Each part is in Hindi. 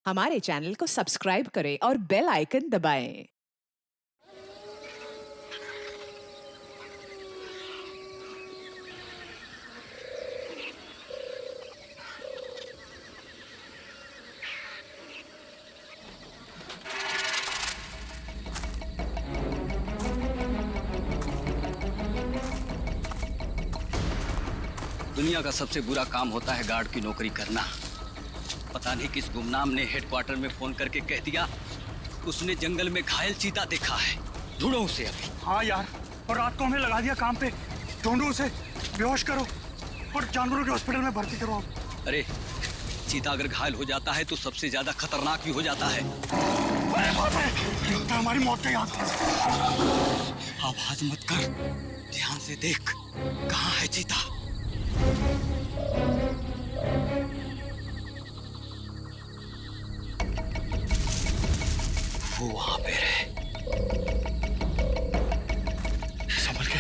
हमारे चैनल को सब्सक्राइब करें और बेल आइकन दबाएं। दुनिया का सबसे बुरा काम होता है गार्ड की नौकरी करना। पता नहीं किस गुमनाम ने हेडक्वार्टर में फोन करके कह दिया उसने जंगल में घायल चीता देखा है। ढूंढो उसे अभी। हाँ यार, और रात को हमें लगा दिया काम पे। ढूंढो उसे, बेहोश करो और जानवरों के हॉस्पिटल में भर्ती करो। अरे चीता अगर घायल हो जाता है तो सबसे ज्यादा खतरनाक भी हो जाता है। अरे बाप रे, हमारी मौत का याद। आवाज मत कर, ध्यान से देख कहाँ है चीता। वो वहां पे है। संभल के।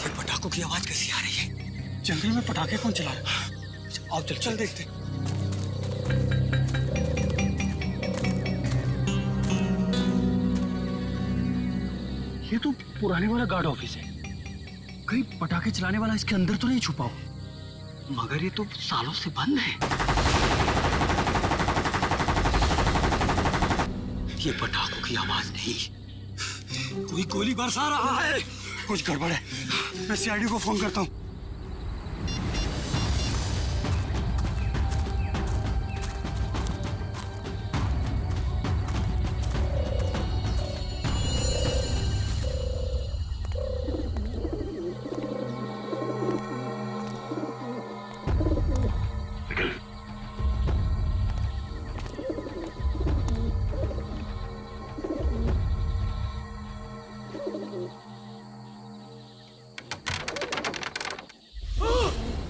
ये पटाखों की आवाज कैसी आ रही है? जंगल में पटाखे कौन चला रहा है? आओ चल देखते। ये तो पुराने वाला गार्ड ऑफिस है। कहीं पटाखे चलाने वाला इसके अंदर तो नहीं छुपा हो? मगर ये तो सालों से बंद है। ये पटाखों की आवाज नहीं, कोई गोली बरसा रहा है। कुछ गड़बड़ है, मैं सीआईडी को फोन करता हूँ।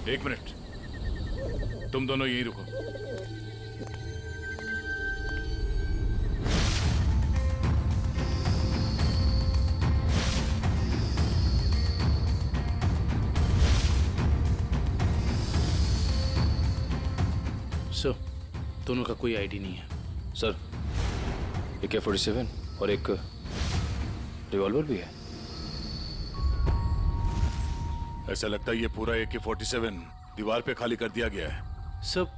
एक मिनट, तुम दोनों यहीं रुको। सर, दोनों का कोई आईडी नहीं है। सर, AK-47 और एक रिवॉल्वर भी है। ऐसा लगता है ये पूरा AK-47 दीवार पे खाली कर दिया गया है। सब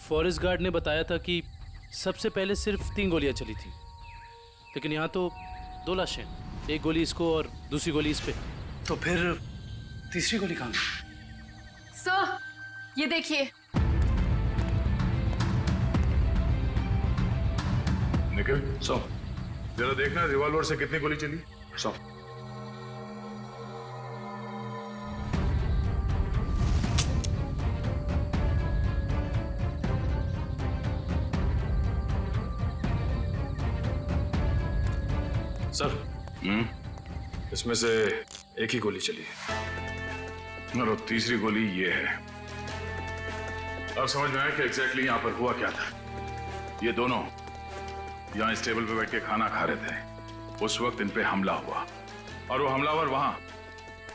फॉरेस्ट गार्ड ने बताया था कि सबसे पहले सिर्फ 3 गोलियां चली थी, लेकिन यहाँ तो 2 लाशें, एक गोली इसको और दूसरी गोली इस पे। तो फिर तीसरी गोली कहाँ? सर, ये देखिए। निखिल, जरा देखना रिवॉल्वर से कितनी गोली चली। सर, इसमें से एक ही गोली चली है। और तीसरी गोली ये है। अब समझ में आया कि एग्जैक्टली यहाँ पर हुआ क्या था। ये दोनों यहाँ इस टेबल पे बैठ के खाना खा रहे थे। उस वक्त इन पे हमला हुआ और वो हमलावर वहां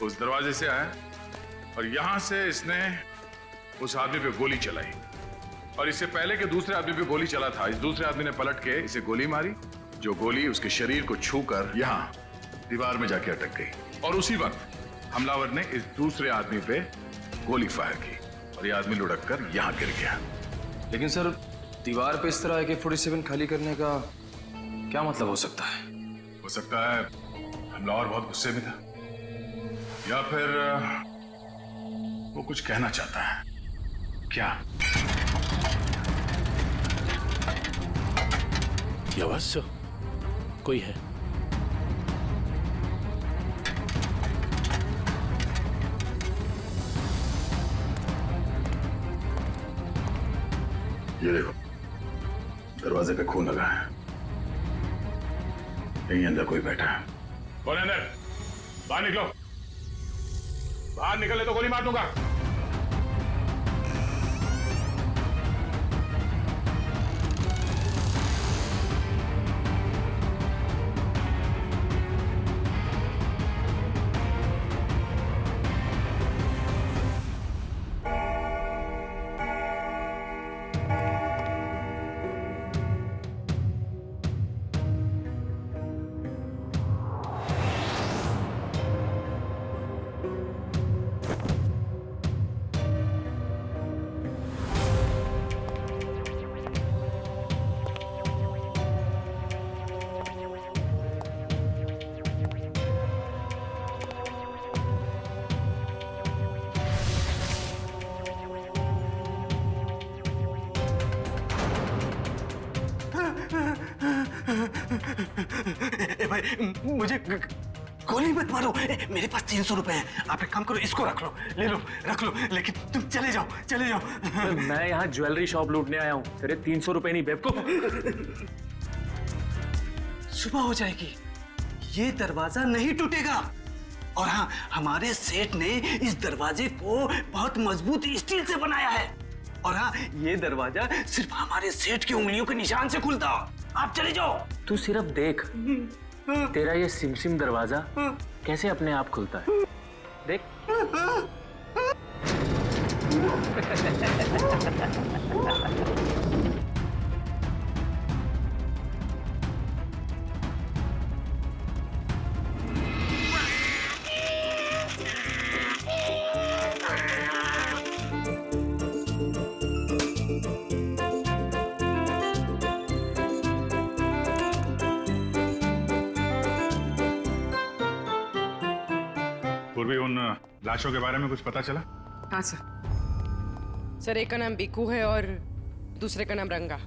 उस दरवाजे से आया और यहां से इसने उस आदमी पे गोली चलाई। और इससे पहले कि दूसरे आदमी पे गोली चला था, इस दूसरे आदमी ने पलट के इसे गोली मारी, जो गोली उसके शरीर को छूकर यहाँ दीवार में जाके अटक गई। और उसी वक्त हमलावर ने इस दूसरे आदमी पे गोली फायर की और ये आदमी लुढ़क कर यहाँ गिर गया। लेकिन सर, दीवार पे इस तरह AK-47 खाली करने का क्या मतलब हो सकता है? हो सकता है हमलावर बहुत गुस्से में था, या फिर वो कुछ कहना चाहता है। क्या? ये आवाज सर, कोई है। ये देखो, दरवाजे पे खून लगा है। यहीं अंदर कोई बैठा है। कौन है अंदर? बाहर निकलो। बाहर निकले तो गोली मार दूंगा। ए भाई मुझे गोली मत मारो। मेरे पास 300 रुपए हैं। आप एक काम करो, इसको रख लो, ले लो, रख लो, लेकिन तुम चले जाओ, चले जाओ। मैं यहाँ ज्वेलरी शॉप लूटने आया हूँ, तेरे 300 रुपए नहीं बेवकूफ। सुबह हो जाएगी, ये दरवाजा नहीं टूटेगा। और हाँ, हमारे सेठ ने इस दरवाजे को बहुत मजबूत स्टील से बनाया है। और हाँ, ये दरवाजा सिर्फ हमारे सेठ की उंगलियों के निशान से खुलता। आप चले जाओ। तू सिर्फ देख, तेरा ये सिमसिम दरवाजा कैसे अपने आप खुलता है, देख। पूर्वी, उन लाशों के बारे में कुछ पता चला? हाँ सर, एक का नाम बीकू है और दूसरे का नाम रंगा।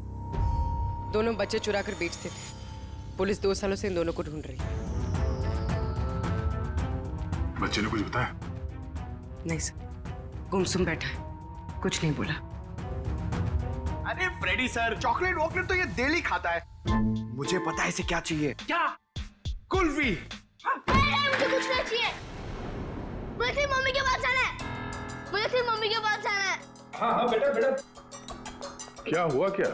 दोनों बच्चे चुरा कर बेचते थे। पुलिस 2 सालों से इन दोनों को ढूंढ रही है। बच्चे ने कुछ बताया? नहीं सर, गुमसुम बैठा है, कुछ नहीं बोला। अरे फ्रेडी सर, चॉकलेट वॉकलेट तो ये डेली खाता है। मुझे पता है इसे क्या चाहिए। क्या? कुल्फी। मुझे कुछ नहीं चाहिए। मुझे तेरी मम्मी के पास जाना है। मुझे तेरी मम्मी के पास जाना है। हाँ हाँ बेटा बेटा। क्या हुआ क्या?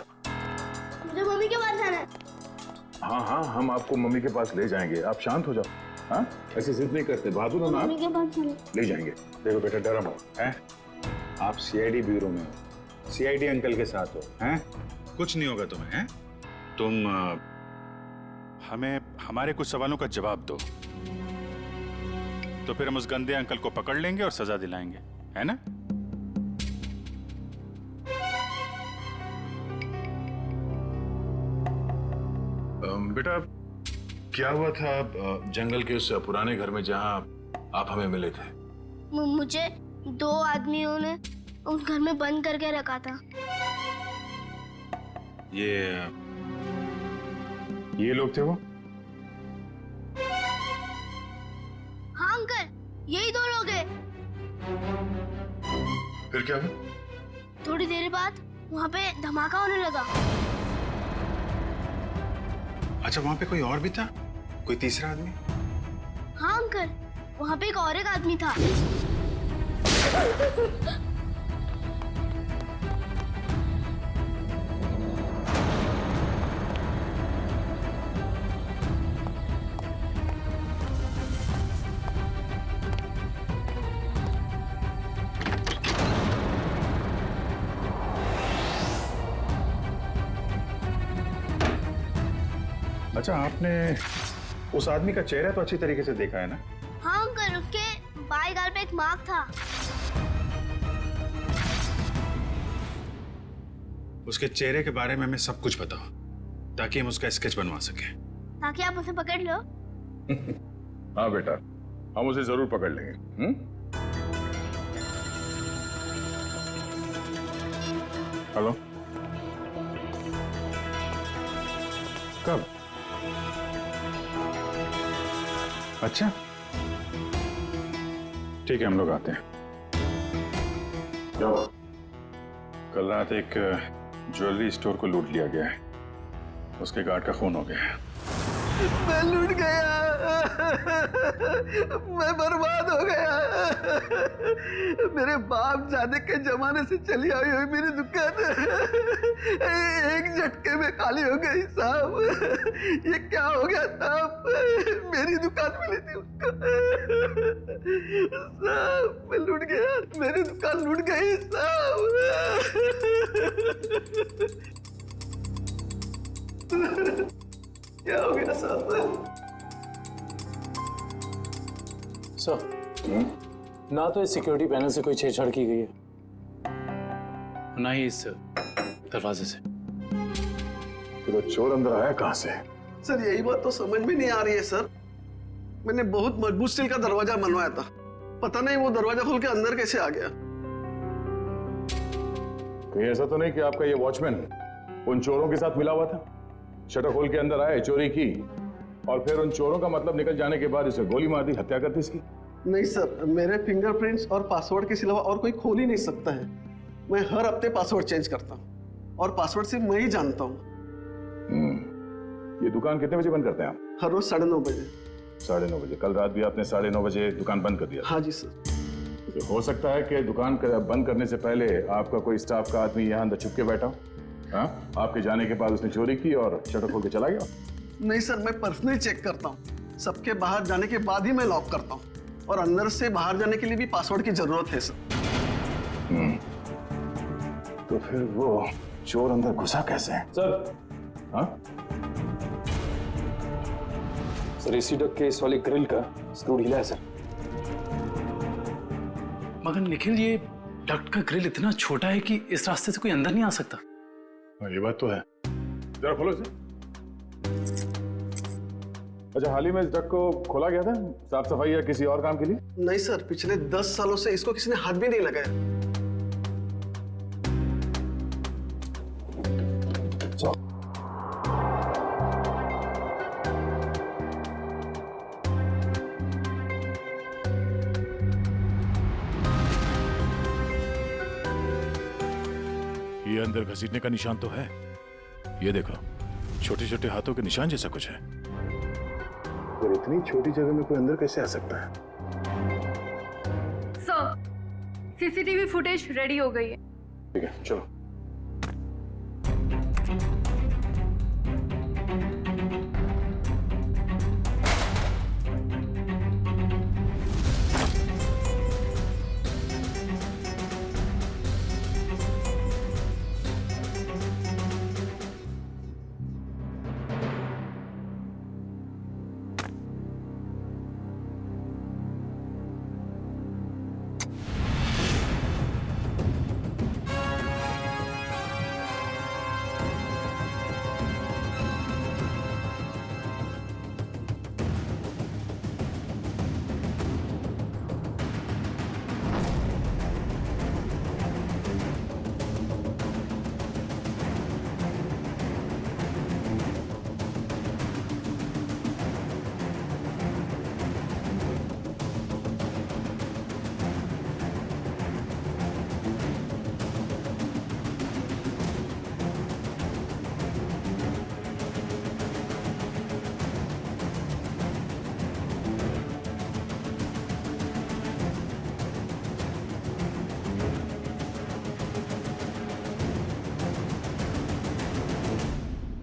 मुझे मम्मी के पास जाना है। हाँ हाँ, हम आपको मम्मी के पास ले जाएंगे। आप शांत हो जाओ। हाँ, ऐसे जिद नहीं करते, बहादुर हो ना। मम्मी के पास जाना है। ले जाएंगे। देखो बेटा, डरो मत, हैं? आप सीआईडी ब्यूरो में हो, सीआईडी अंकल के साथ हो, हैं? कुछ नहीं होगा तुम्हें, हैं? तुम हमें हमारे कुछ सवालों का जवाब दो, तो फिर हम उस गंदे अंकल को पकड़ लेंगे और सजा दिलाएंगे, है ना? बेटा, क्या हुआ था जंगल के उस पुराने घर में जहां आप हमें मिले थे? मुझे 2 आदमियों ने उस घर में बंद करके रखा था। ये लोग थे वो? हाँ अंकल, यही 2 लोग हैं। फिर क्या हुआ? थोड़ी देर बाद वहाँ पे धमाका होने लगा। अच्छा, वहां पे कोई और भी था? कोई तीसरा आदमी? हाँ अंकल, वहाँ पे एक आदमी था। अच्छा, आपने उस आदमी का चेहरा तो अच्छी तरीके से देखा है ना? हाँ अंकल, उसके बाएं गाल पे एक मार्क था। उसके चेहरे के बारे में हमें सब कुछ बताओ, ताकि हम उसका स्केच बनवा सकें। ताकि आप उसे पकड़ लो। हाँ बेटा, हम उसे जरूर पकड़ लेंगे। हेलो, कब? अच्छा, ठीक है, हम लोग आते हैं। क्या? कल रात एक ज्वेलरी स्टोर को लूट लिया गया है। उसके गार्ड का खून हो गया है। मैं लूट गया। मैं बर्बाद हो गया। मेरे बाप जाने के जमाने से चली आई हुई मेरी दुकान एक झटके में खाली हो गई साहब। ये क्या हो गया साहब? मेरी दुकान मिली थी उसको। साहब मैं लूट गया, मेरी दुकान लूट गई साहब। क्या हो गया साहब? सर, ना तो इस सिक्योरिटी पैनल से कोई छेड़छाड़ की गई है, ना ही इस दरवाजे से। तो चोर अंदर आया कहां से? सर यही बात तो समझ में नहीं आ रही है सर। मैंने बहुत मजबूत स्टील का दरवाजा बनवाया था, पता नहीं वो दरवाजा खोल के अंदर कैसे आ गया। कहीं ऐसा तो नहीं कि आपका ये वॉचमैन उन चोरों के साथ मिला हुआ था? शटर खोल के अंदर आए, चोरी की और फिर उन चोरों का मतलब निकल जाने के बाद इसे गोली मार दी, हत्या कर दी इसकी। नहीं सर, मेरे फिंगरप्रिंट्स और पासवर्ड के सिवा और कोई खोल ही नहीं सकता है। मैं हर हफ्ते पासवर्ड चेंज करता हूँ और पासवर्ड सिर्फ मैं ही जानता हूँ। ये दुकान कितने बजे बंद करते हैं आप? हर रोज 9:30 बजे। 9:30 बजे? कल रात भी आपने 9:30 बजे दुकान बंद कर दिया? हाँ जी सर। तो हो सकता है कि दुकान बंद करने से पहले आपका कोई स्टाफ का आदमी यहाँ अंदर छुप के बैठा हो। हाँ, आपके जाने के बाद उसने चोरी की और शटर खोल के चला गया। नहीं सर, मैं पर्सनली चेक करता हूँ। सबके बाहर जाने के बाद ही मैं लॉक करता हूँ और अंदर से बाहर जाने के लिए भी पासवर्ड की जरूरत है सर। तो फिर वो चोर अंदर घुसा कैसे है? सर, हाँ? सर एसी डक के इस वाले ग्रिल का स्क्रू ढीला है सर। मगर निखिल, ये डक्ट का ग्रिल इतना छोटा है कि इस रास्ते से कोई अंदर नहीं आ सकता। हाँ, ये बात तो है। जरा खोलो इसे। अच्छा, हाल ही में इस डक को खोला गया था साफ सफाई या किसी और काम के लिए? नहीं सर, पिछले 10 सालों से इसको किसी ने हाथ भी नहीं लगाया। ये अंदर घसीटने का निशान तो है। ये देखो, छोटे छोटे हाथों के निशान जैसा कुछ है। और इतनी छोटी जगह में कोई अंदर कैसे आ सकता है? सर, सीसीटीवी फुटेज रेडी हो गई है। ठीक है, चलो।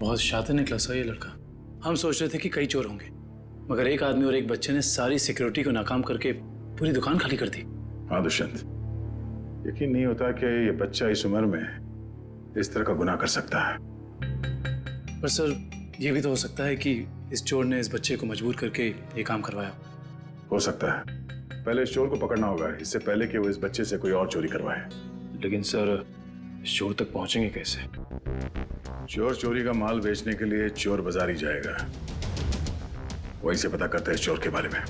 बहुत शातिर निकला सर ये लड़का। हम सोच रहे थे कि कई चोर होंगे, मगर एक आदमी और एक बच्चे ने सारी सिक्योरिटी को नाकाम करके पूरी दुकान खाली कर दी। हाँ दुष्यंत, यकीन नहीं होता कि ये बच्चा इस उम्र में इस तरह का गुनाह कर सकता है। पर सर, ये भी तो हो सकता है कि इस चोर ने इस बच्चे को मजबूर करके ये काम करवाया। हो सकता है। पहले इस चोर को पकड़ना होगा, इससे पहले कि वो इस बच्चे से कोई और चोरी करवाए। लेकिन सर, चोर तक पहुंचेंगे कैसे? चोर चोरी का माल बेचने के लिए चोर बाजार ही जाएगा। वहीं से पता करते हैं इस चोर के बारे में।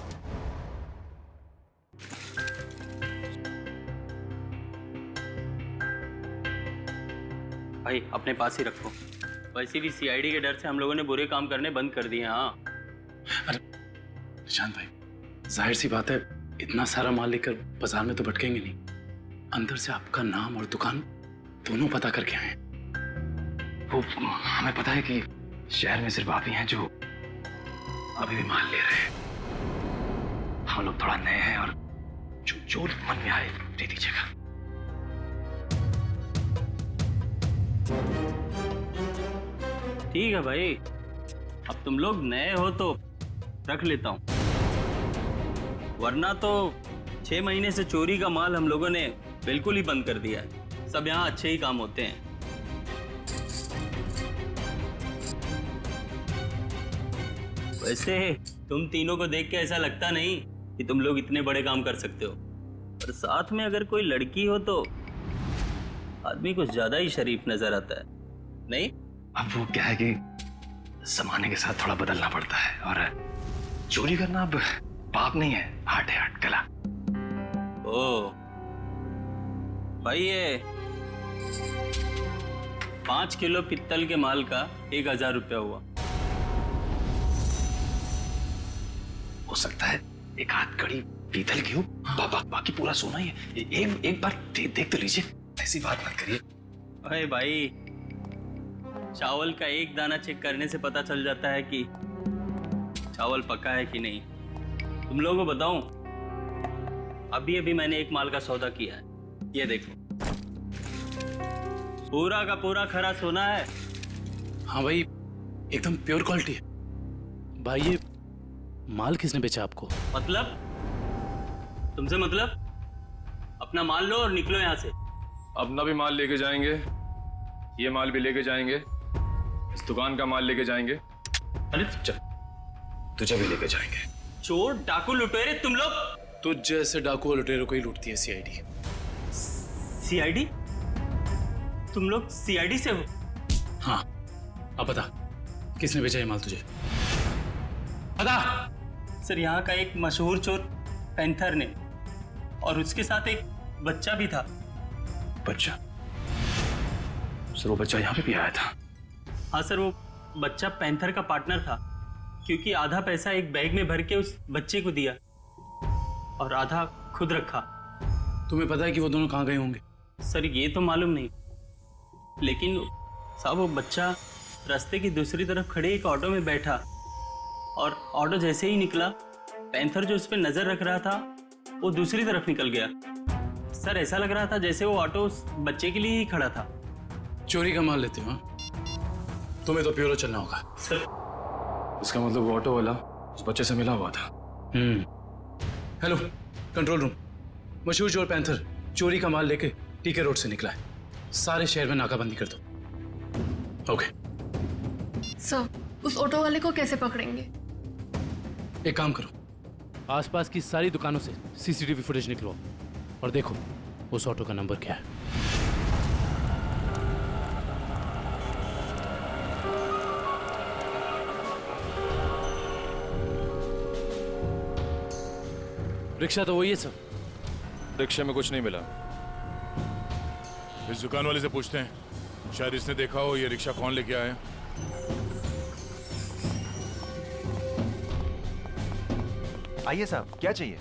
भाई अपने पास ही रखो। वैसे भी सीआईडी के डर से हम लोगों ने बुरे काम करने बंद कर दिए। हाँ अरे निशांत भाई, जाहिर सी बात है, इतना सारा माल लेकर बाजार में तो भटकेंगे नहीं। अंदर से आपका नाम और दुकान दोनों पता करके आए। वो हमें पता है कि शहर में सिर्फ आप ही हैं जो अभी भी माल ले रहे हैं। हम लोग थोड़ा नए हैं और जो मन में आए दे दीजिएगा। ठीक है भाई, अब तुम लोग नए हो तो रख लेता हूँ, वरना तो 6 महीने से चोरी का माल हम लोगों ने बिल्कुल ही बंद कर दिया है। सब यहाँ अच्छे ही काम होते हैं। वैसे तुम तीनों को देख के ऐसा लगता नहीं कि तुम लोग इतने बड़े काम कर सकते हो, पर साथ में अगर कोई लड़की हो तो आदमी कुछ ज्यादा ही शरीफ नजर आता है, नहीं? अब वो क्या है कि जमाने के साथ थोड़ा बदलना पड़ता है, और चोरी करना अब पाप नहीं है, आर्ट है, आर्ट कला। ओ भाई, ये 5 किलो पित्तल के माल का 1000 रुपया हुआ। हो सकता है एक हाथ कड़ी पीतल की हो, बाकी पूरा सोना ही है। एक बार देख तो लीजिए, ऐसी बात मत करिए। अरे भाई, चावल का एक दाना चेक करने से पता चल जाता है कि चावल पका है कि नहीं। तुम लोगों को बताऊं, अभी मैंने एक माल का सौदा किया है, ये देखो, पूरा का पूरा खरा सोना है। हाँ भाई, एकदम प्योर क्वालिटी है। भाई ये माल किसने बेचा आपको? मतलब? तुमसे मतलब? अपना माल लो और निकलो यहाँ से। अपना भी माल लेके जाएंगे, ये माल भी लेके जाएंगे, इस दुकान का माल लेके जाएंगे। अरे तुझे भी लेके जाएंगे। चोर, डाकू, लुटेरे तुम लोग। तुझ जैसे डाकू और लुटेरों को ही लूटती है सीआईडी। सीआईडी? तुम लोग सीआईडी से हो? हाँ, अब बता किसने बेचा ये माल तुझे? बता। सर, यहाँ का एक मशहूर चोर पैंथर ने, और उसके साथ एक बच्चा भी था। बच्चा? सर वो बच्चा यहाँ पे भी आया था? हाँ सर, वो बच्चा पैंथर का पार्टनर था, क्योंकि आधा पैसा एक बैग में भर के उस बच्चे को दिया और आधा खुद रखा। तुम्हें पता है कि वो दोनों कहाँ गए होंगे? सर ये तो मालूम नहीं, लेकिन साहब वो बच्चा रास्ते की दूसरी तरफ खड़े एक ऑटो में बैठा, और ऑटो जैसे ही निकला, पैंथर जो उस पर नजर रख रहा था वो दूसरी तरफ निकल गया। सर ऐसा लग रहा था जैसे वो ऑटो उस बच्चे के लिए ही खड़ा था। चोरी का माल लेते हो? तुम्हें तो प्योरो चलना होगा। सर इसका मतलब वो ऑटो वाला उस बच्चे से मिला हुआ था। हेलो कंट्रोल रूम, मशहूर चोर पैंथर चोरी का माल लेके टीके रोड से निकला है। सारे शहर में नाकाबंदी कर दो। ओके सर, उस ऑटो वाले को कैसे पकड़ेंगे? एक काम करो, आसपास की सारी दुकानों से सीसीटीवी फुटेज निकलवाओ और देखो उस ऑटो का नंबर क्या है। रिक्शा तो वही है सर। रिक्शे में कुछ नहीं मिला। इस दुकान वाले से पूछते हैं, शायद इसने देखा हो ये रिक्शा कौन लेके आया। आइए साहब, क्या चाहिए?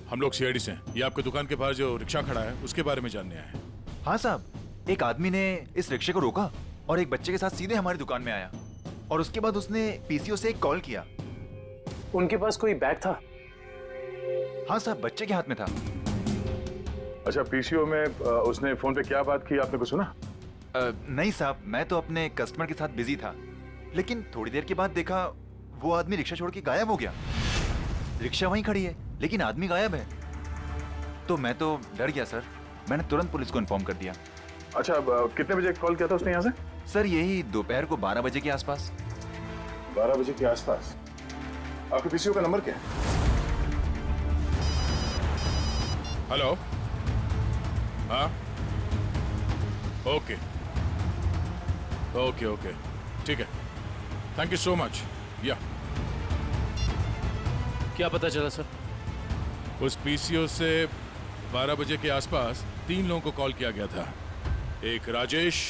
हम लोग सीआईडी से हैं। ये आपके दुकान के बाहर जो रिक्शा खड़ा है उसके बारे में जानने आए हैं। हाँ साहब, एक आदमी ने इस रिक्शे को रोका और एक बच्चे के साथ सीधे हमारी दुकान में आया, और उसके बाद उसने पीसीओ से एक कॉल किया। उनके पास कोई बैग था? हाँ साहब, बच्चे के हाथ में था। अच्छा, पीसीओ में उसने फोन पे क्या बात की, आपने कुछ सुना? नहीं साहब, मैं तो अपने कस्टमर के साथ बिजी था, लेकिन थोड़ी देर के बाद देखा वो आदमी रिक्शा छोड़ के गायब हो गया। रिक्शा वहीं खड़ी है लेकिन आदमी गायब है। तो मैं तो डर गया सर, मैंने तुरंत पुलिस को इन्फॉर्म कर दिया। अच्छा, कितने बजे कॉल किया था उसने यहाँ से? सर यही दोपहर को 12 बजे के आसपास। 12 बजे के आसपास। आपके पीसीओ का नंबर क्या है? हेलो, हाँ, ओके ओके ओके, ठीक है, थैंक यू सो मच। या क्या पता चला सर? उस पीसीओ से 12 बजे के आसपास 3 लोगों को कॉल किया गया था। एक राजेश,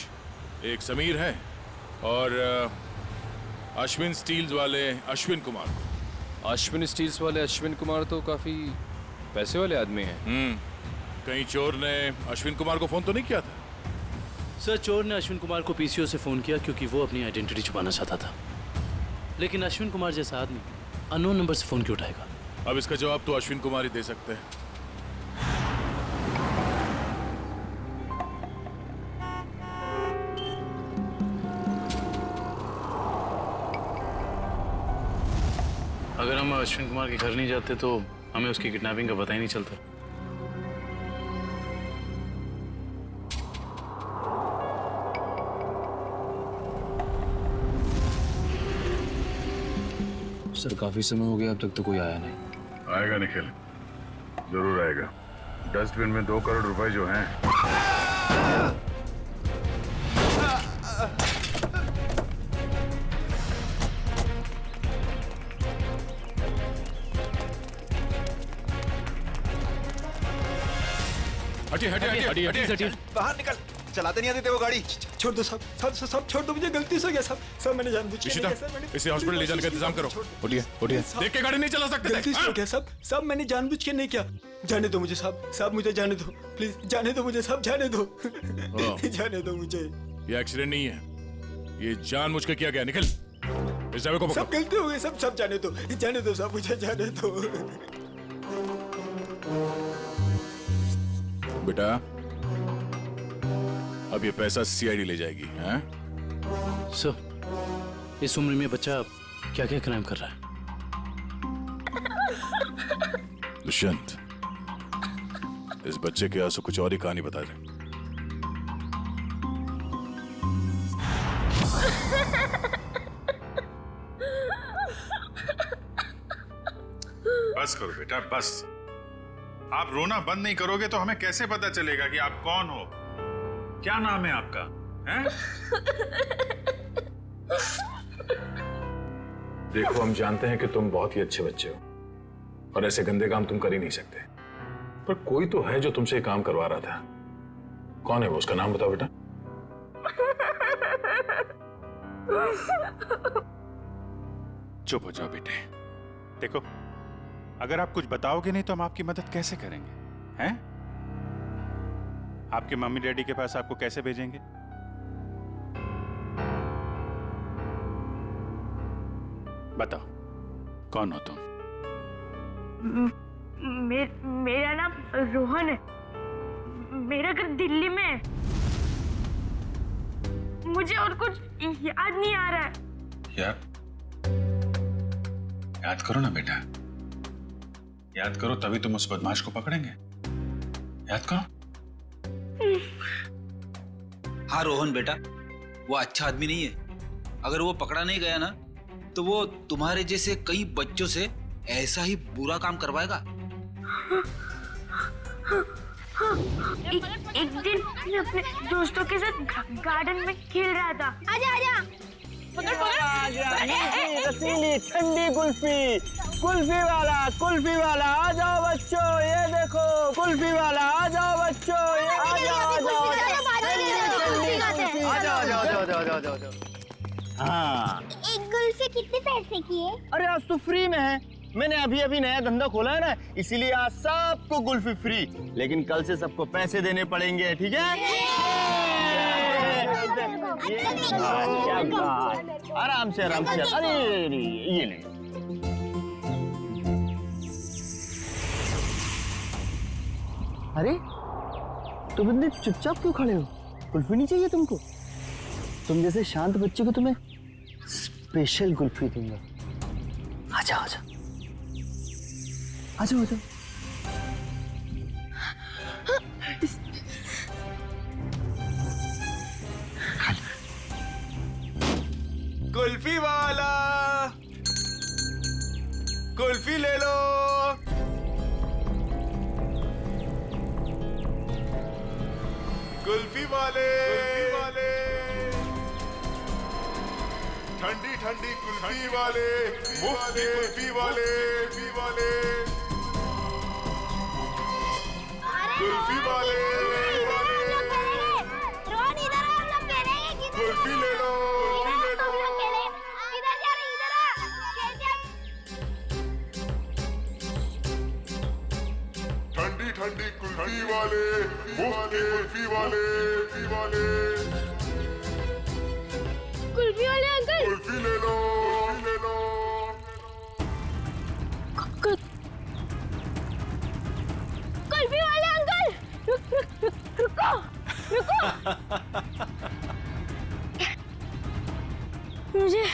एक समीर है, और अश्विन स्टील्स वाले अश्विन कुमार। अश्विन स्टील्स वाले अश्विन कुमार तो काफी पैसे वाले आदमी हैं। कहीं चोर ने अश्विन कुमार को फोन तो नहीं किया था? सर चोर ने अश्विन कुमार को पीसीओ से फोन किया क्योंकि वो अपनी आइडेंटिटी छुपाना चाहता था, लेकिन अश्विन कुमार जैसा आदमी अननोन नंबर से फोन क्यों उठाएगा? अब इसका जवाब तो अश्विन कुमार ही दे सकते हैं। अगर हम अश्विन कुमार के घर नहीं जाते तो हमें उसकी किडनैपिंग का पता ही नहीं चलता। सर काफी समय हो गया, अब तक तो कोई आया नहीं। आएगा निखिल, जरूर आएगा। डस्टबिन में 2 करोड़ रुपए जो हैं। हटिए हटिए हटिए हटिए, बाहर निकल। चलाते नहीं आते थे वो गाड़ी। छोड़ दो साहब, सब छोड़ दो, मुझे गलती से हो गया साहब। साहब मैंने जानबूझ के नहीं किया सर, मैंने इसे हॉस्पिटल ले जाने का इंतजाम करो। उठिए उठिए, देख के गाड़ी नहीं चला सकते। गलती से हो गया साहब, मैंने जानबूझ के नहीं किया। जाने दो मुझे साहब, मुझे जाने दो प्लीज, जाने दो मुझे साहब, जाने दो जाने दो मुझे। ये एक्सीडेंट नहीं है, ये जानबूझ के किया गया। निकल, इस ड्राइवर को पकड़ो। सब गलती हो गई सब जाने दो साहब, मुझे जाने दो। बेटा अब ये पैसा सीआईडी ले जाएगी। हैं? सर, इस उम्र में बच्चा क्या क्या क्राइम कर रहा है? दुष्यंत, इस बच्चे के आंसू कुछ और ही कहानी बता दे। बस करो बेटा, बस। आप रोना बंद नहीं करोगे तो हमें कैसे पता चलेगा कि आप कौन हो? क्या नाम है आपका? हैं? देखो, हम जानते हैं कि तुम बहुत ही अच्छे बच्चे हो और ऐसे गंदे काम तुम कर ही नहीं सकते, पर कोई तो है जो तुमसे काम करवा रहा था। कौन है वो? उसका नाम बताओ बेटा। चुप हो जाओ बेटे। देखो, अगर आप कुछ बताओगे नहीं तो हम आपकी मदद कैसे करेंगे? हैं? आपके मम्मी डैडी के पास आपको कैसे भेजेंगे? बताओ, कौन हो तुम? मेरा नाम रोहन है, मेरा घर दिल्ली में है। मुझे और कुछ याद नहीं आ रहा है। याद करो ना बेटा, याद करो, तभी तुम उस बदमाश को पकड़ेंगे। याद करो। हाँ रोहन बेटा, वो अच्छा आदमी नहीं है। अगर वो पकड़ा नहीं गया ना तो वो तुम्हारे जैसे कई बच्चों से ऐसा ही बुरा काम करवाएगा। एक दिन मैं अपने दोस्तों के साथ गार्डन में खेल रहा था। आजा रसीली ठंडी कुल्फी वाला आ जाओ बच्चों, ये देखो कुल्फी वाला, आ जाओ बच्चों, ये आ जाओ। हाँ, एक कुल्फी कितने पैसे की है? अरे आज तो फ्री में है। मैंने अभी नया धंधा खोला है ना, इसीलिए आज सबको कुल्फी फ्री, लेकिन कल से सबको पैसे देने पड़ेंगे, ठीक है? आराम से अरे ये ले। अरे तुम इतने चुपचाप क्यों खड़े हो? कुल्फी नहीं चाहिए तुमको? तुम जैसे शांत बच्चे को तुम्हें स्पेशल कुल्फी दूंगा। आजा आजा आजा आजा। कुल्फी वाला, कुल्फी ले लो। कुल्फी वाले ठंडी ठंडी कुल्फी वाले, मुफ्त की कुल्फी वाले, कुल्फी वाले, रोहन इधर आ, हम लोग कह रहे हैं कि कुल्फी ले लो। इधर जा रहे, इधर आ। ठंडी ठंडी कुल्फी वाले, मुफ्त की कुल्फी वाले, कुल्फी वाले अंकल, कुल्फी ले लो। कुल्फी वाले अंकल, रुको। मुझे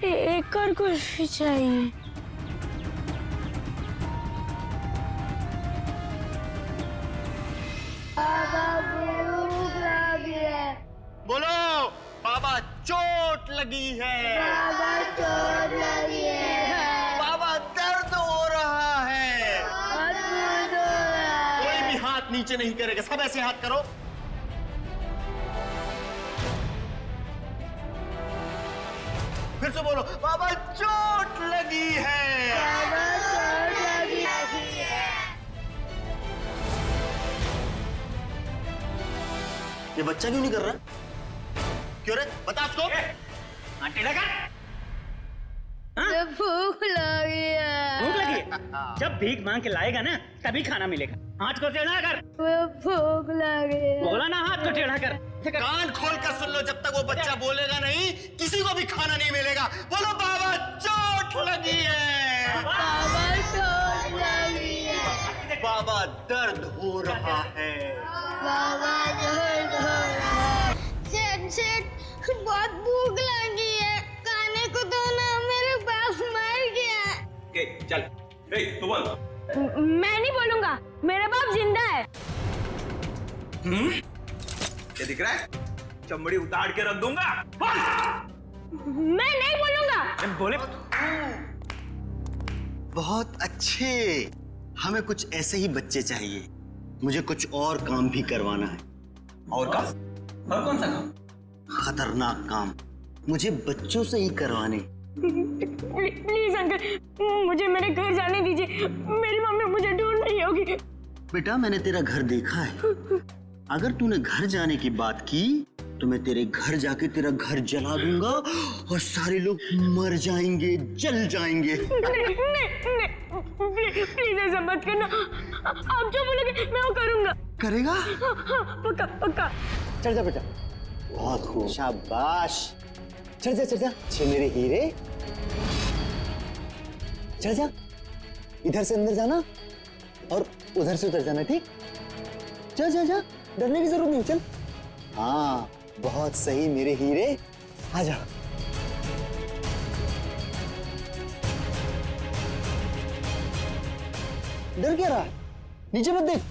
एक और कुल्फी चाहिए। बोलो बाबा चोट लगी है, बाबा दर्द हो रहा है। कोई भी हाथ नीचे नहीं करेगा, सब ऐसे हाथ करो। फिर से बोलो, बाबा चोट लगी है। ये बच्चा क्यों नहीं कर रहा? क्यों रे? बता उसको। टेढ़ा कर। भूख लगी है। भूख लगी है? जब भीख मांग के लाएगा ना तभी खाना मिलेगा। हाथ को टेढ़ा कर। भूख लगी है। बोला ना हाथ को टेढ़ा कर। कान खोल कर सुन लो, जब तक वो बच्चा बोलेगा नहीं किसी को भी खाना नहीं मिलेगा। बोलो बाबा चोट लगी है। बाबा चोट लगी है। बाबा दर्द हो रहा है। बाबा दर्द हो रहा है। सेठ बहुत भूख लगी है, खाने को दो ना, मेरे बाप मर गया। चल तू बोल। मैं नहीं बोलूंगा, मेरा बाप जिंदा है। क्या दिख रहा है? चमड़ी उतार के रख दूंगा। मैं नहीं बोलूंगा। बोले बहुत अच्छे, हमें कुछ ऐसे ही बच्चे चाहिए। मुझे कुछ और काम भी करवाना है। और काम? और कौन सा काम? खतरनाक काम मुझे बच्चों से ही करवाने। प्लीज अंकल, मुझे मेरे घर जाने दीजिए। मेरी मम्मी मुझे ढूंढ रही होगी। बेटा मैंने तेरा घर देखा है। अगर तूने घर जाने की बात की तो मैं तेरे घर जाके तेरा घर जला दूंगा और सारे लोग मर जाएंगे, जल जाएंगे। प्लीज ऐसा मत करना। आप जो बोलोगे मैं वो करूंगा। करेगा? पक्का पक्का। चढ़ जा बेटा। बहुत खूब, शाबाश। चढ़ जा छे मेरे हीरे। चढ़ जा। इधर से अंदर जाना और उधर से उधर जाना, ठीक? जा। डरने की जरूरत नहीं, चल। हाँ बहुत सही मेरे हीरे, आजा। डर क्या रहा? नीचे मत देख,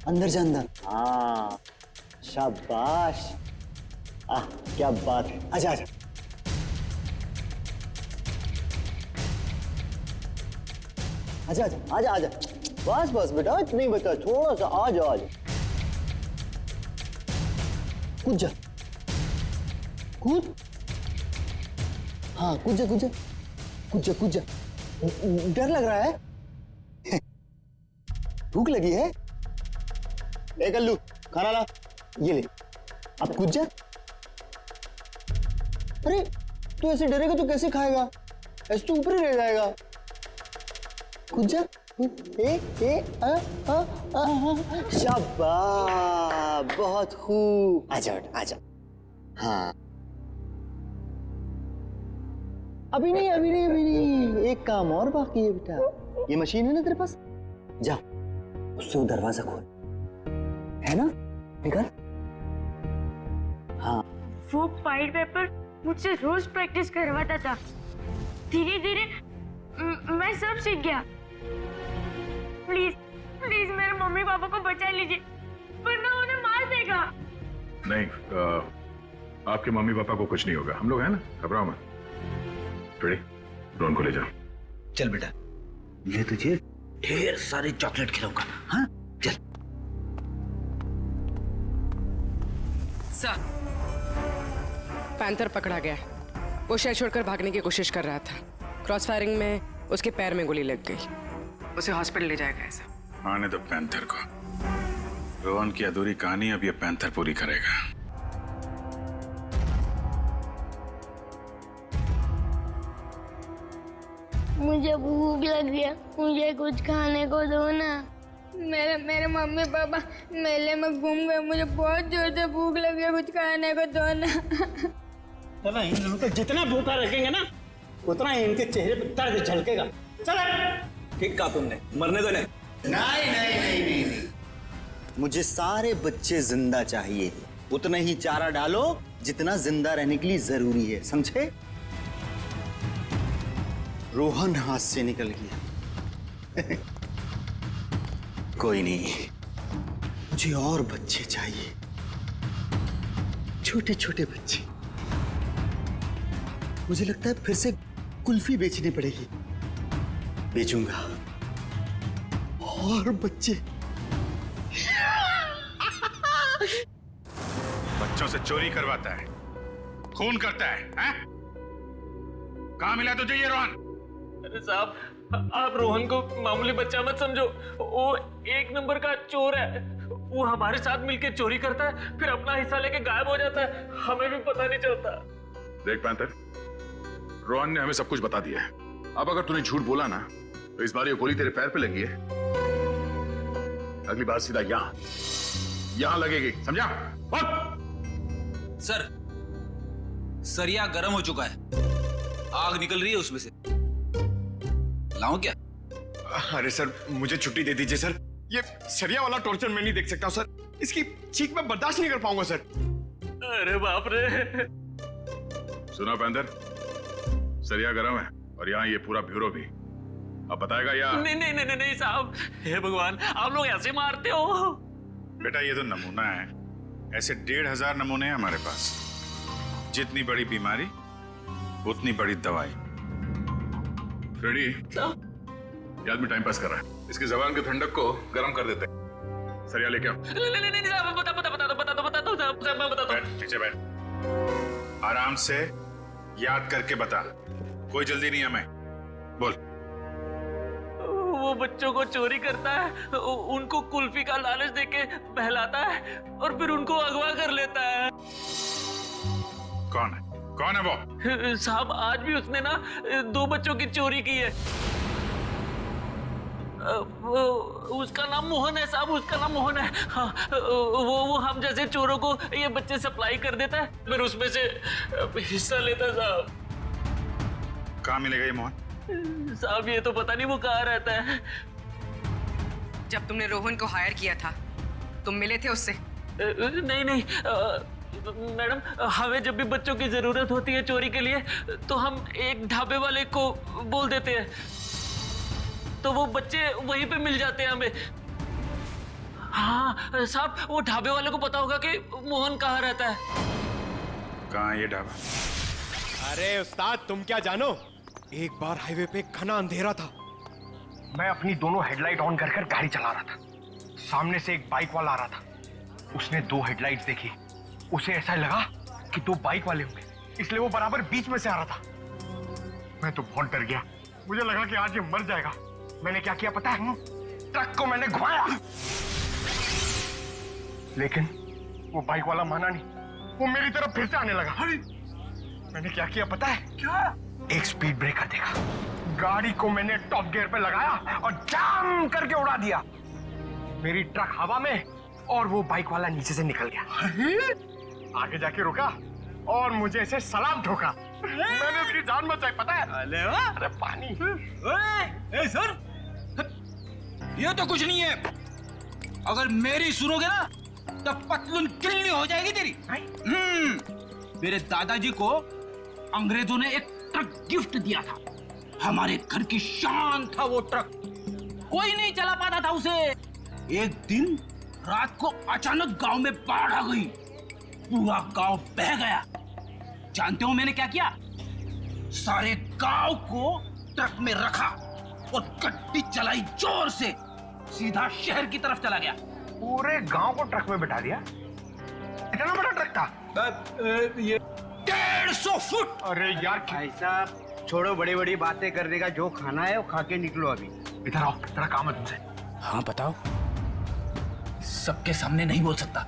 अंदर जा अंदर। हाँ शाबाश। क्या बात है। आजा। आजा। बस बेटा, इतना ही बचा, थोड़ा सा। आजा। कूद जा। कूद। हाँ कूद जा। डर लग रहा है? भूख लगी है? ए कल्लू, खाना ला, ये ले। अब कूद जा। अरे तू ऐसे डरेगा तो कैसे खाएगा? ऐसे तो ऊपर ही रह जाएगा। कूद जा। शाबाश, बहुत खूब। आजा। हाँ अभी नहीं, एक काम और बाकी है बेटा। ये मशीन है ना तेरे पास, जा उससे वो दरवाजा खोल, है ना? निकल। हाँ वो फाइल पेपर मुझसे रोज प्रैक्टिस करवाता था। धीरे धीरे मैं सब सीख गया। प्लीज मेरे मम्मी पापा को बचा लीजिए, वरना उन्हें मार देगा। नहीं, आपके मम्मी पापा को कुछ नहीं होगा, हम लोग हैं ना, घबराओ मत। ड्रोन को ले जाओ। चल बेटा, मैं तुझे ढेर सारे चॉकलेट खिलाऊंगा। हाँ चल। सर, पैंथर पकड़ा गया। वो शहर छोड़कर भागने की कोशिश कर रहा था। क्रॉस फायरिंग में उसके पैर में गोली लग गई। उसे हॉस्पिटल ले जाएगा ऐसा। आने दो पैंथर को। रोहन की अधूरी कहानी अब ये पैंथर पूरी करेगा। मुझे भूख लगी है, मुझे कुछ खाने को दो ना। मेरे मम्मी पापा मेले में घूम गए, मुझे बहुत जोर से भूख लगी है, कुछ खाने को दो ना। चलो इन लोगों को जितना भूखा रखेंगे ना उतना ही इनके चेहरे पे दर्द झलकेगा। चलो। ठीक कहा तुमने, मरने दो नहीं। नहीं। मुझे सारे बच्चे जिंदा चाहिए। उतना ही चारा डालो जितना जिंदा रहने के लिए जरूरी है, समझे? रोहन हाथ से निकल गया। कोई नहीं, मुझे और बच्चे चाहिए, छोटे छोटे बच्चे। मुझे लगता है फिर से कुल्फी बेचनी पड़ेगी। बेचूंगा और बच्चे। बच्चों से चोरी करवाता है, खून करता है, हैं? कहाँ मिला तुझे ये रोहन? अरे साहब, आप रोहन को मामूली बच्चा मत समझो, वो एक नंबर का चोर है। वो हमारे साथ मिलकर चोरी करता है, फिर अपना हिस्सा लेके गायब हो जाता है, हमें भी पता नहीं चलता। देख पैंथर, रोहन ने हमें सब कुछ बता दिया है। अब अगर तूने झूठ बोला ना तो इस बार ये गोली तेरे पैर पे लगी है, अगली बार सीधा यहां लगेगी, समझा? सर, सरिया गर्म हो चुका है, आग निकल रही है उसमें से। लाऊं क्या? अरे सर, मुझे छुट्टी दे दीजिए सर। ये सरिया वाला टॉर्चर मैं नहीं देख सकता हूं सर। इसकी चीख मैं बर्दाश्त नहीं कर पाऊंगा सर। अरे बाप रे। सुना पैंथर, सरिया गरम है और यहाँ ये पूरा ब्यूरो भी। अब बताएगा या? नहीं साहब, हे भगवान, आप लोग ऐसे मारते हो? बेटा ये तो नमूना है, ऐसे 1500 नमूने हैं हमारे पास। जितनी बड़ी बीमारी उतनी बड़ी दवाई। फ्रेडी, ये आदमी टाइम पास कर रहा है, इसकी जबान की ठंडक को गर्म कर देते हैं। सरिया लेके आओ। नहीं साहब, बता दो साहब, मैं बता दो। बैठ, नीचे बैठ, आराम से याद करके बता, कोई जल्दी नहीं है। मैं बोल। वो बच्चों को चोरी करता है, उनको कुल्फी का लालच देके बहलाता है और फिर उनको अगवा कर लेता है। कौन है वो? साहब, आज भी उसने ना 2 बच्चों की चोरी की है। उसका नाम मोहन है साहब, उसका नाम मोहन है। हाँ, वो हम जैसे चोरों को ये बच्चे सप्लाई कर देता है, फिर उसमें से हिस्सा लेता है साहब। कहाँ मिलेगा ये मोहन? साहब ये तो पता नहीं वो कहाँ रहता है। जब तुमने रोहन को हायर किया था, तुम मिले थे उससे? नहीं मैडम, हमें जब भी बच्चों की जरूरत होती है चोरी के लिए तो हम एक ढाबे वाले को बोल देते हैं, तो वो बच्चे वहीं पे मिल जाते हैं हमें। हाँ साहब, वो ढाबे वाले को पता होगा कि मोहन कहाँ रहता है। कहाँ ये ढाबा? अरे उस्ताद, तुम क्या जानो, एक बार हाईवे पे घना अंधेरा था। मैं अपनी दोनों हेडलाइट ऑन कर गाड़ी चला रहा था। सामने से एक बाइक वाला आ रहा था। उसने 2 हेडलाइट्स देखी। उसे ऐसा लगा कि 2 बाइक वाले होंगे, इसलिए वो बराबर बीच में से आ रहा था। मैं तो बहुत डर गया, मुझे लगा कि आज ये मर जाएगा। मैंने क्या किया पता है? ट्रक को मैंने घुमाया, लेकिन वो बाइक वाला माना नहीं, वो मेरी तरफ फिर से आने लगा। मैंने क्या किया पता है? क्या? एक स्पीड ब्रेकर देखा, गाड़ी को मैंने टॉप गियर पे लगाया और जाम करके उड़ा दिया। मेरी ट्रक हवा में और वो बाइक वाला नीचे से निकल गया। आगे जाके रुका और मुझे ऐसे सलाम ठोका। मैंने उसकी जान बचाई पता है? अरे पानी। ए सर, ये तो कुछ नहीं है। अगर मेरी सुनोगे ना तो पतलून किल्ली हो जाएगी तेरी। मेरे दादाजी को अंग्रेजों ने एक ट्रक गिफ्ट दिया था, हमारे घर की शान था वो ट्रक, कोई नहीं चला पाता था उसे। एक दिन रात को अचानक गांव में बाढ़ आ गई, पूरा गांव बह गया। जानते हो मैंने क्या किया? सारे गांव को ट्रक में रखा और गड्डी चलाई जोर से, सीधा शहर की तरफ चला गया। पूरे गांव को ट्रक में बिठा दिया? इतना बड़ा ट्रक था? ये 150 फुट। अरे यार भाई साहब, छोड़ो बड़ी बड़ी बातें करने का, जो खाना है वो खा के निकलो अभी। इधर आओ, तेरा काम है तुमसे। हाँ बताओ। सबके सामने नहीं बोल सकता,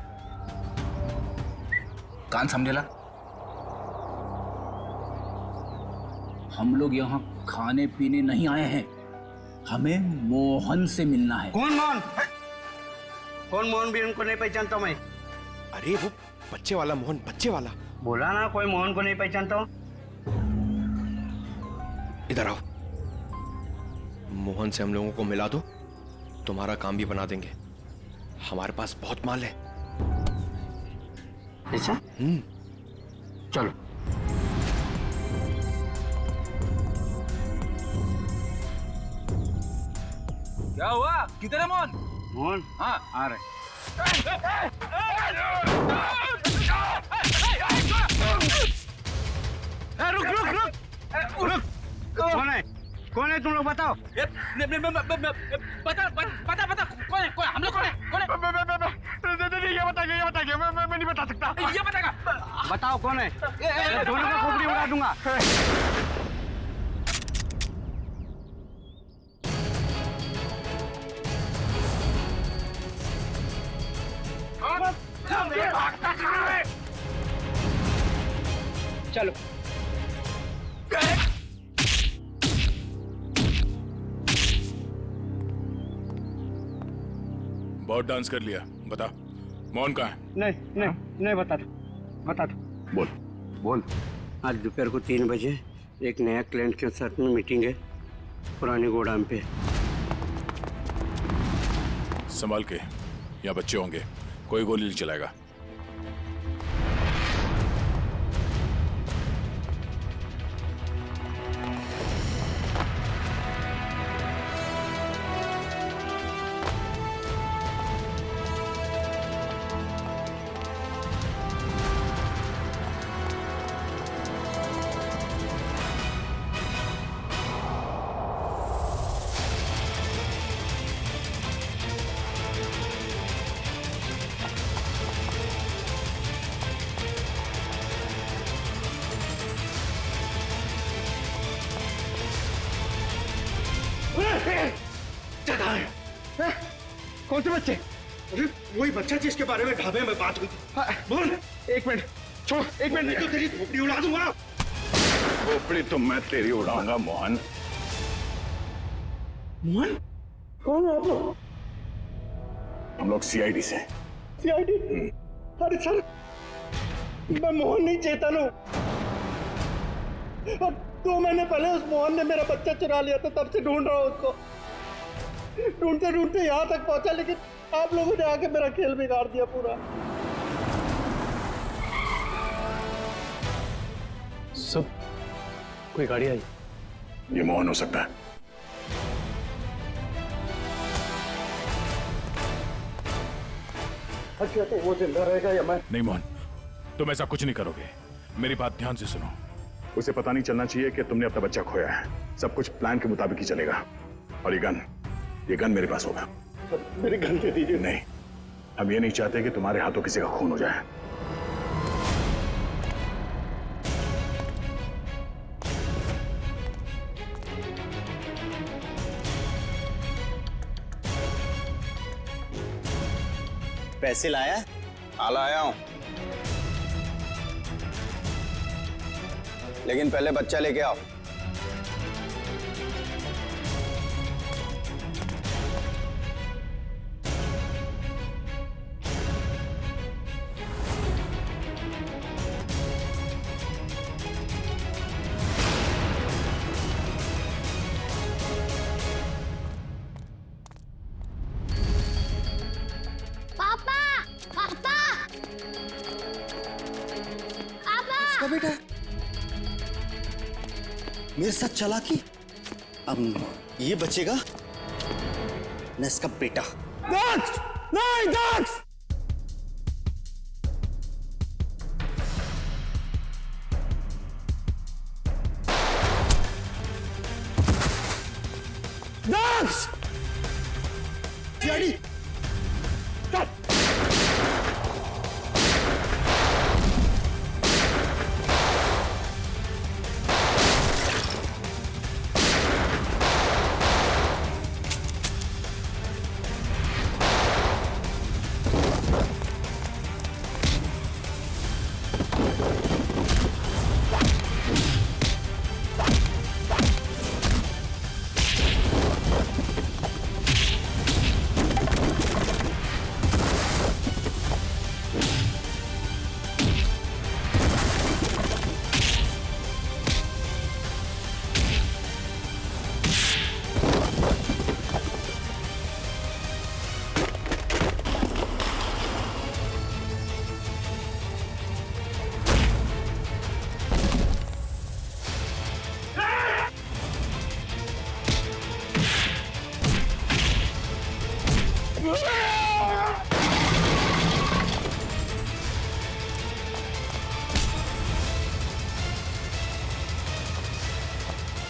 कान सामने ला। हम लोग यहाँ खाने पीने नहीं आए हैं, हमें मोहन से मिलना है। कौन मोहन? कौन मोहन? भी उनको नहीं पहचानता मैं। अरे वो बच्चे वाला मोहन, बच्चे वाला। बोला ना कोई मोहन को नहीं पहचानता हूँ। इधर आओ, मोहन से हम लोगों को मिला दो, तुम्हारा काम भी बना देंगे। हमारे पास बहुत माल है। ऐसा? चलो। क्या हुआ? किधर है मोहन? मोहन? हाँ आ रहे। रुक रुक रुक रुक। कौन है? कौन है तुम लोग बताओ? बता बता बता, कौन है? हम लोग कौन है? ये बताइए, मैं नहीं बता सकता। ये बताएगा। बताओ कौन है? दोनों का खोपड़ी उड़ा दूंगा। चलो। बहुत डांस कर लिया, बता मोहन कहाँ है? नहीं बता दो। बोल बोल। आज दोपहर को 3 बजे एक नया क्लाइंट के साथ में मीटिंग है पुरानी गोदाम पे। संभाल के, यहाँ बच्चे होंगे, कोई गोली नहीं चलाएगा। कौन से बच्चे? अरे वही बच्चा जिसके बारे में ढाबे में बात हुई थी। बोल। 1 मिनट छोड़, 1 मिनट नहीं तो तेरी खोपड़ी उड़ा दूंगा। खोपड़ी तो मैं तेरी उड़ाऊंगा मोहन। मोहन? कौन है आप लोग? हम लोग सीआईडी से। सीआईडी? अरे सर, मैं मोहन नहीं, चेतन हूँ। और 2 महीने पहले उस मोहन ने मेरा बच्चा चुरा लिया था, तब से ढूंढ रहा हूँ उसको। ढूंढते ढूंढते यहाँ तक पहुंचा, लेकिन आप लोगों ने आके मेरा खेल बिगाड़ दिया पूरा। सब कोई गाड़ी आई? ये मोहन हो सकता है। अच्छा तो वो जिंदा रहेगा या मैं? नहीं मोहन, तुम ऐसा कुछ नहीं करोगे, मेरी बात ध्यान से सुनो। उसे पता नहीं चलना चाहिए कि तुमने अपना बच्चा खोया है। सब कुछ प्लान के मुताबिक ही चलेगा। और ये गन मेरे पास होगा। मेरी गन दे दीजिए। नहीं, हम ये नहीं चाहते कि तुम्हारे हाथों किसी का खून हो जाए। पैसे लाया? हाँ लाया हूं, लेकिन पहले बच्चा लेके आओ। पापा पापा पापा बेटा मेरे साथ चालाकी, अब ये बचेगा न इसका बेटा। दक्ष! नहीं दक्ष! दक्ष! डैडी!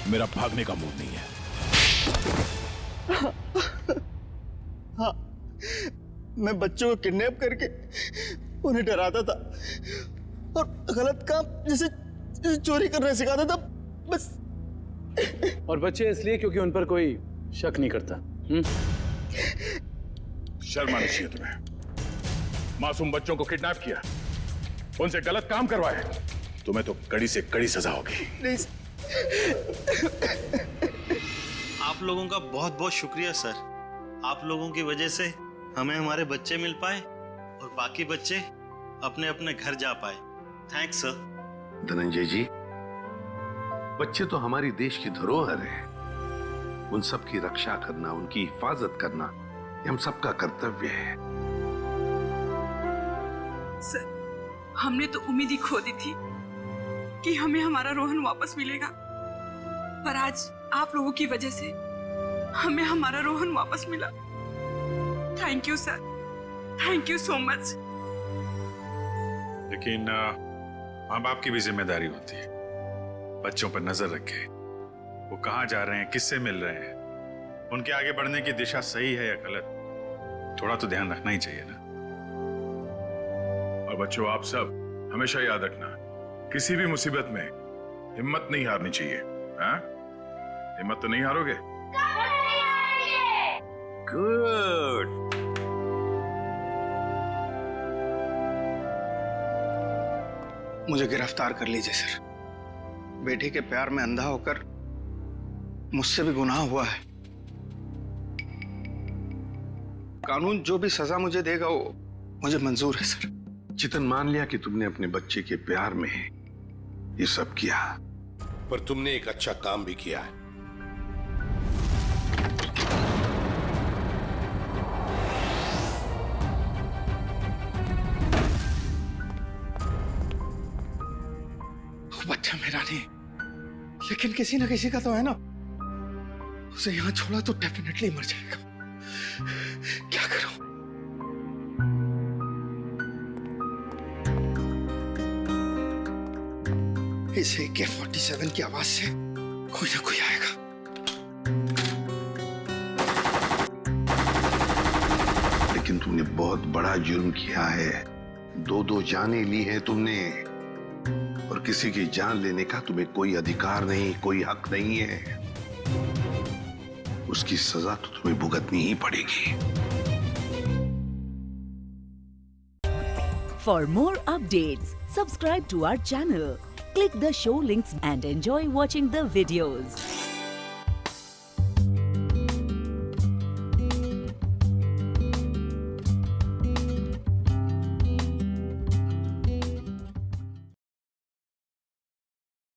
मेरा भागने का मूड नहीं है। हाँ, मैं बच्चों को किडनैप करके उन्हें डराता था और गलत काम जैसे चोरी करना सिखाता था, बस। और बच्चे इसलिए क्योंकि उन पर कोई शक नहीं करता। शर्म आनी चाहिए तुम्हें। मासूम बच्चों को किडनैप किया, उनसे गलत काम करवाए, तुम्हें तो कड़ी से कड़ी सजा होगी। नहीं आप लोगों का बहुत बहुत शुक्रिया सर। आप लोगों की वजह से हमें हमारे बच्चे मिल पाए और बाकी बच्चे अपने अपने घर जा पाए। Thanks sir. धनंजय जी, बच्चे तो हमारी देश की धरोहर है। उन सब की रक्षा करना, उनकी हिफाजत करना ये हम सबका कर्तव्य है। सर, हमने तो उम्मीद ही खो दी थी कि हमें हमारा रोहन वापस मिलेगा, पर आज आप लोगों की वजह से हमें हमारा रोहन वापस मिला। Thank you sir, thank you so much. लेकिन माँ बाप की भी जिम्मेदारी होती है, बच्चों पर नजर रखें। वो कहाँ जा रहे हैं, किससे मिल रहे हैं, उनके आगे बढ़ने की दिशा सही है या गलत, थोड़ा तो ध्यान रखना ही चाहिए ना। और बच्चों, आप सब हमेशा याद रखना, किसी भी मुसीबत में हिम्मत नहीं हारनी चाहिए। हाँ? हिम्मत तो नहीं हारोगे? गुड। मुझे गिरफ्तार कर लीजिए सर। बेटी के प्यार में अंधा होकर मुझसे भी गुनाह हुआ है। कानून जो भी सजा मुझे देगा वो मुझे मंजूर है सर। चितन, मान लिया कि तुमने अपने बच्चे के प्यार में ये सब किया, पर तुमने एक अच्छा काम भी किया है। बच्चा मेरा नहीं, लेकिन किसी ना किसी का तो है ना। उसे यहां छोड़ा तो डेफिनेटली मर जाएगा। क्या करूं? इस AK-47 की आवाज से कोई ना कोई आएगा। लेकिन तुमने बहुत बड़ा जुर्म किया है। दो जानें ली है तुमने, और किसी की जान लेने का तुम्हें कोई अधिकार नहीं, कोई हक नहीं है। उसकी सजा तो तुम्हें भुगतनी ही पड़ेगी। For more updates, subscribe to our channel, click the show links and enjoy watching the videos.